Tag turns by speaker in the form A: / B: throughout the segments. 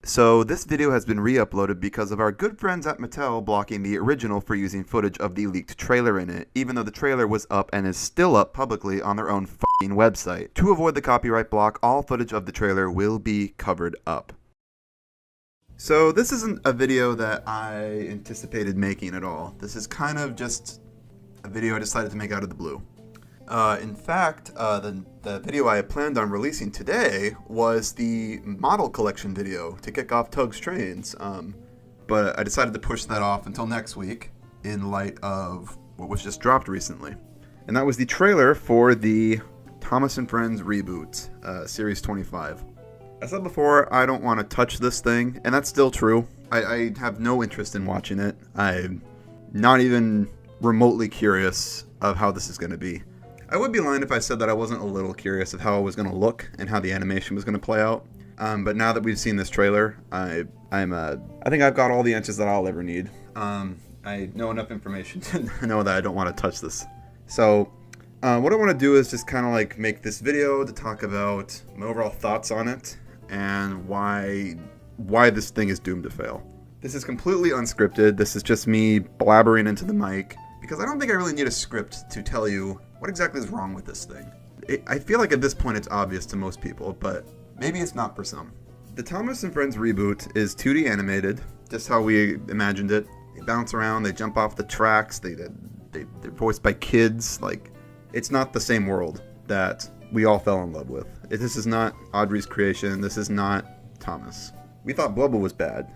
A: So this video has been re-uploaded because of our good friends at Mattel blocking the original for using footage of the leaked trailer in it, even though the trailer was up and is still up publicly on their own f***ing website. To avoid the copyright block, all footage of the trailer will be covered up. So this isn't a video that I anticipated making at all. This is kind of just a video I decided to make out of the blue. In fact, the video I had planned on releasing today was the model collection video to kick off Tug's Trains, but I decided to push that off until next week in light of what was just dropped recently. And that was the trailer for the Thomas & Friends Reboot, Series 25. I said before, I don't want to touch this thing, and that's still true. I have no interest in watching it. I'm not even remotely curious of how this is going to be. I would be lying if I said that I wasn't a little curious of how it was going to look and how the animation was going to play out. But now that we've seen this trailer, I think I've got all the answers that I'll ever need. I know enough information to know that I don't want to touch this. So what I want to do is just kind of like make this video to talk about my overall thoughts on it and why this thing is doomed to fail. This is completely unscripted. This is just me blabbering into the mic because I don't think I really need a script to tell you what exactly is wrong with this thing. I feel like at this point it's obvious to most people, but maybe it's not for some. The Thomas & Friends Reboot is 2D animated, just how we imagined it. They bounce around, they jump off the tracks, they're voiced by kids. Like, it's not the same world that we all fell in love with. This is not Audrey's creation, this is not Thomas. We thought Blubble was bad.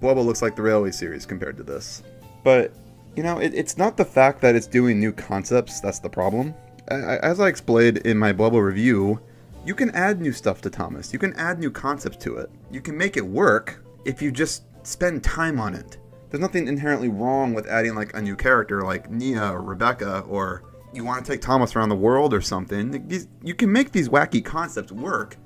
A: Blubble looks like the Railway series compared to this. But you know, it's not the fact that it's doing new concepts that's the problem. As I explained in my Blubble review, you can add new stuff to Thomas. You can add new concepts to it. You can make it work if you just spend time on it. There's nothing inherently wrong with adding like a new character like Nia or Rebecca, or you want to take Thomas around the world or something. You can make these wacky concepts work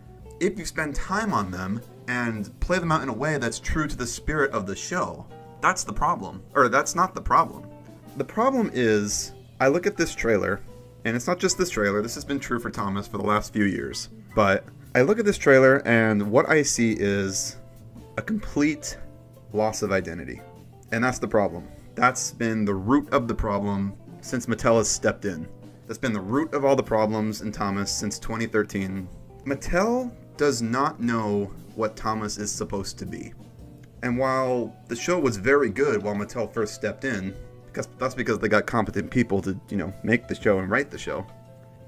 A: if you spend time on them and play them out in a way that's true to the spirit of the show. That's the problem. Or that's not the problem. The problem is, I look at this trailer, and it's not just this trailer, this has been true for Thomas for the last few years, but I look at this trailer and what I see is a complete loss of identity. And that's the problem. That's been the root of the problem since Mattel has stepped in. That's been the root of all the problems in Thomas since 2013. Mattel does not know what Thomas is supposed to be. And while the show was very good while Mattel first stepped in, because that's because they got competent people to, make the show and write the show,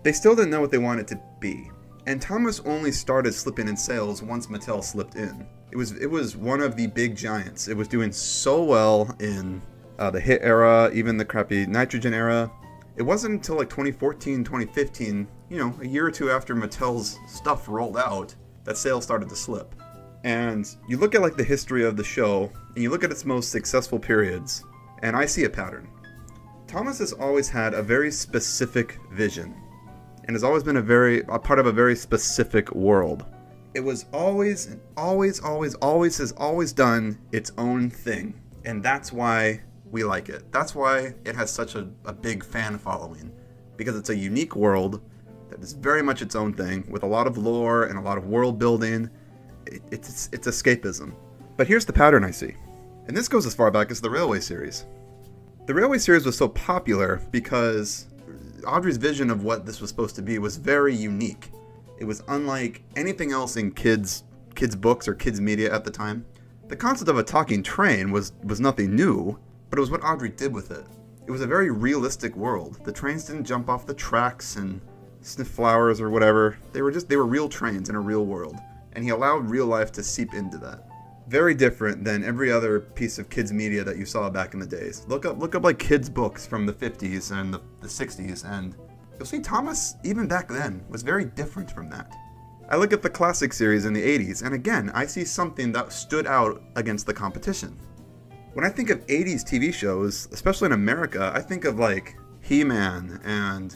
A: they still didn't know what they wanted to be. And Thomas only started slipping in sales once Mattel slipped in. It was one of the big giants. It was doing so well in the hit era, even the crappy Nitrogen era. It wasn't until like 2014, 2015, a year or two after Mattel's stuff rolled out, that sales started to slip. And you look at like the history of the show, and you look at its most successful periods, and I see a pattern. Thomas has always had a very specific vision, and has always been a part of a very specific world. It was always has always done its own thing, and that's why we like it. That's why it has such a big fan following, because it's a unique world that is very much its own thing, with a lot of lore and a lot of world building. It's escapism. But here's the pattern I see. And this goes as far back as the Railway series. The Railway series was so popular because Audrey's vision of what this was supposed to be was very unique. It was unlike anything else in kids' books or kids' media at the time. The concept of a talking train was nothing new, but it was what Audrey did with it. It was a very realistic world. The trains didn't jump off the tracks and sniff flowers or whatever. They were real trains in a real world. And he allowed real life to seep into that. Very different than every other piece of kids media that you saw back in the days. Look up like kids books from the 50s and the 60s, and you'll see Thomas, even back then, was very different from that. I look at the classic series in the 80s, and again, I see something that stood out against the competition. When I think of 80s TV shows, especially in America, I think of like He-Man and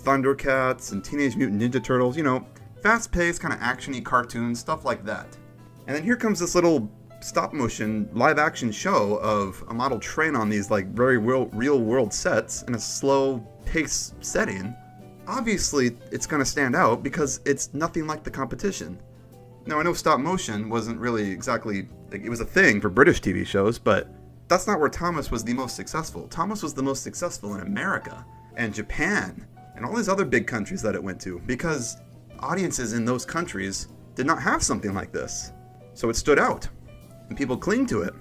A: Thundercats and Teenage Mutant Ninja Turtles, fast-paced, kind of action-y cartoons, stuff like that. And then here comes this little stop-motion, live-action show of a model train on these like very real-world sets in a slow-paced setting. Obviously, it's going to stand out because it's nothing like the competition. Now, I know stop motion wasn't really exactly, like, it was a thing for British TV shows, but that's not where Thomas was the most successful. Thomas was the most successful in America and Japan and all these other big countries that it went to, because audiences in those countries did not have something like this. So it stood out, and people cling to it.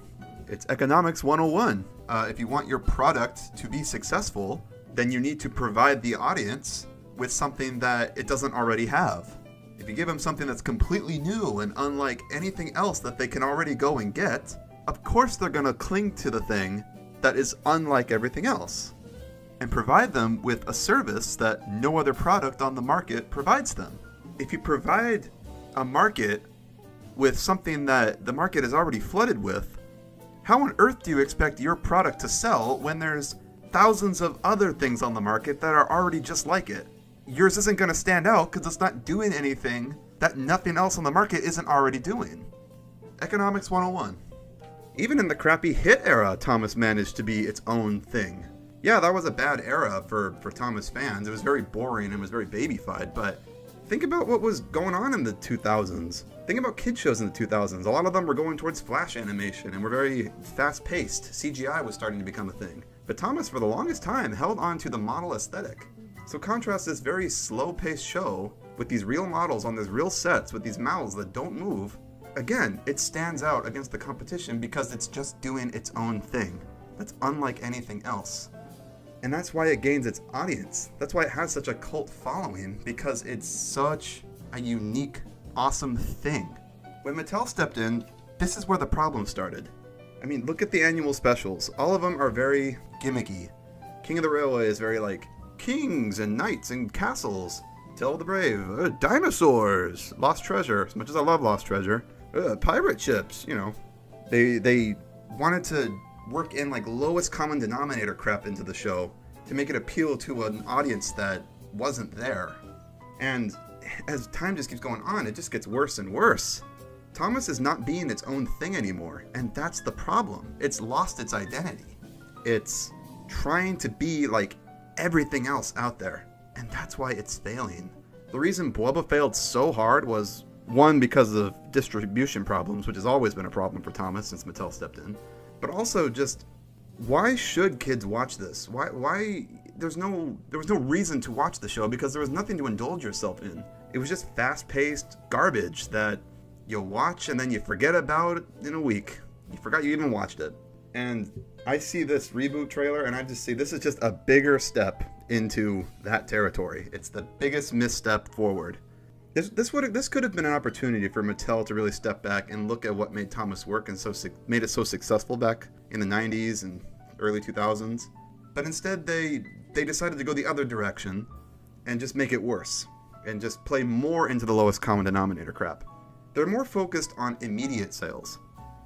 A: It's economics 101. If you want your product to be successful, then you need to provide the audience with something that it doesn't already have. If you give them something that's completely new and unlike anything else that they can already go and get, of course they're going to cling to the thing that is unlike everything else, and provide them with a service that no other product on the market provides them. If you provide a market with something that the market is already flooded with, how on earth do you expect your product to sell when there's thousands of other things on the market that are already just like it? Yours isn't going to stand out because it's not doing anything that nothing else on the market isn't already doing. Economics 101. Even in the crappy hit era, Thomas managed to be its own thing. Yeah, that was a bad era for Thomas fans. It was very boring and was very babyfied, but think about what was going on in the 2000s. Think about kid shows in the 2000s. A lot of them were going towards flash animation and were very fast-paced. CGI was starting to become a thing. But Thomas, for the longest time, held on to the model aesthetic. So contrast this very slow-paced show with these real models on these real sets with these mouths that don't move. Again, it stands out against the competition because it's just doing its own thing. That's unlike anything else. And that's why it gains its audience. That's why it has such a cult following, because it's such a unique, awesome thing. When Mattel stepped in, this is where the problem started. I mean, look at the annual specials. All of them are very gimmicky. King of the Railway is very like kings and knights and castles. Tale of the Brave, dinosaurs, Lost Treasure, as much as I love Lost Treasure. Pirate ships, you know. They wanted to work in like lowest common denominator crap into the show to make it appeal to an audience that wasn't there. And as time just keeps going on, it just gets worse and worse. Thomas is not being its own thing anymore, and that's the problem. It's lost its identity. It's trying to be like everything else out there, and that's why it's failing. The reason Bubba failed so hard was, one, because of distribution problems, which has always been a problem for Thomas since Mattel stepped in. But also just, why should kids watch this? Why there was no reason to watch the show, because there was nothing to indulge yourself in. It was just fast-paced garbage that you'll watch and then you forget about it in a week. You forgot you even watched it. And I see this reboot trailer and I just see this is just a bigger step into that territory. It's the biggest misstep forward. This could have been an opportunity for Mattel to really step back and look at what made Thomas work and made it so successful back in the 90s and early 2000s. But instead they decided to go the other direction and just make it worse and just play more into the lowest common denominator crap. They're more focused on immediate sales.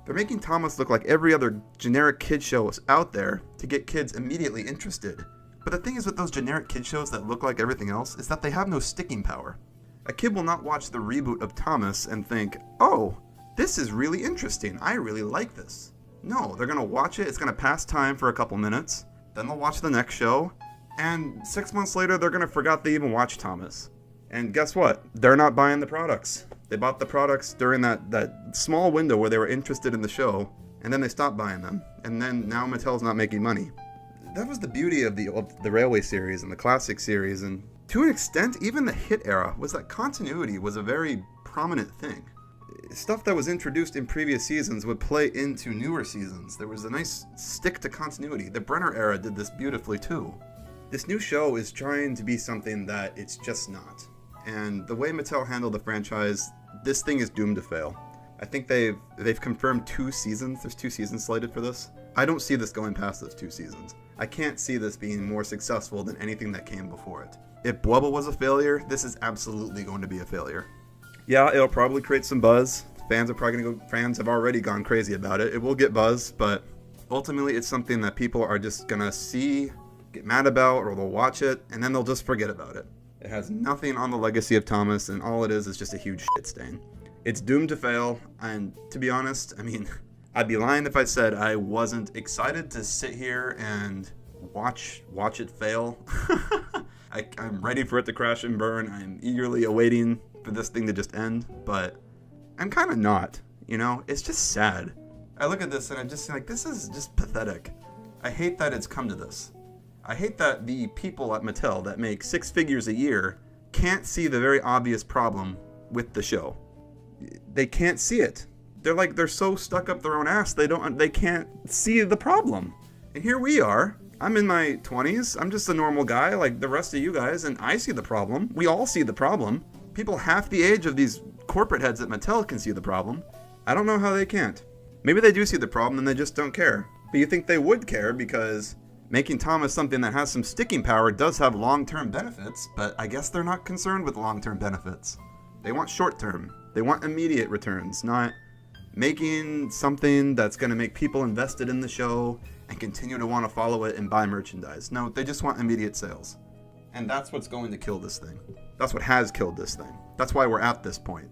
A: They're making Thomas look like every other generic kid show out there to get kids immediately interested. But the thing is with those generic kid shows that look like everything else is that they have no sticking power. A kid will not watch the reboot of Thomas and think, oh, this is really interesting. I really like this. No, they're going to watch it. It's going to pass time for a couple minutes. Then they'll watch the next show. And 6 months later, they're going to forget they even watched Thomas. And guess what? They're not buying the products. They bought the products during that small window where they were interested in the show, and then they stopped buying them. And then now Mattel's not making money. That was the beauty of the Railway series and the Classic series, and to an extent, even the hit era, was that continuity was a very prominent thing. Stuff that was introduced in previous seasons would play into newer seasons. There was a nice stick to continuity. The Brenner era did this beautifully too. This new show is trying to be something that it's just not. And the way Mattel handled the franchise, this thing is doomed to fail. I think they've confirmed 2 seasons. There's 2 seasons slated for this. I don't see this going past those 2 seasons. I can't see this being more successful than anything that came before it. If Blubba was a failure, this is absolutely going to be a failure. Yeah, it'll probably create some buzz. Fans have already gone crazy about it. It will get buzz, but ultimately it's something that people are just gonna see, get mad about, or they'll watch it, and then they'll just forget about it. It has nothing on the legacy of Thomas, and all it is just a huge shit stain. It's doomed to fail, and to be honest, I mean, I'd be lying if I said I wasn't excited to sit here and watch it fail. I'm ready for it to crash and burn. I'm eagerly awaiting for this thing to just end, but I'm kind of not, you know? It's just sad. I look at this and I'm just like, this is just pathetic. I hate that it's come to this. I hate that the people at Mattel that make 6 figures a year can't see the very obvious problem with the show. They can't see it. They're so stuck up their own ass, they can't see the problem. And here we are. I'm in my 20s. I'm just a normal guy like the rest of you guys, and I see the problem. We all see the problem. People half the age of these corporate heads at Mattel can see the problem. I don't know how they can't. Maybe they do see the problem and they just don't care. But you think they would care because making Thomas something that has some sticking power does have long-term benefits, but I guess they're not concerned with long-term benefits. They want short-term. They want immediate returns, not making something that's going to make people invested in the show and continue to want to follow it and buy merchandise. No, they just want immediate sales. And that's what's going to kill this thing. That's what has killed this thing. That's why we're at this point.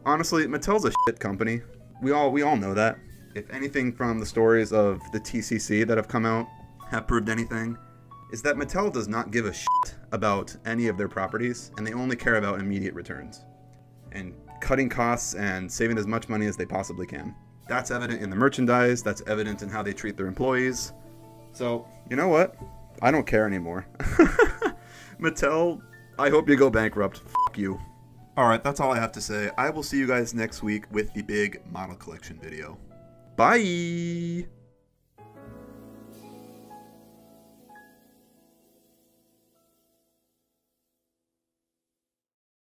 A: Honestly, Mattel's a shit company. We all know that. If anything from the stories of the TCC that have come out have proved anything, is that Mattel does not give a shit about any of their properties, and they only care about immediate returns. And cutting costs and saving as much money as they possibly can. That's evident in the merchandise, that's evident in how they treat their employees. So, you know what? I don't care anymore. Mattel, I hope you go bankrupt. F*** you. Alright, that's all I have to say. I will see you guys next week with the big model collection video. Bye!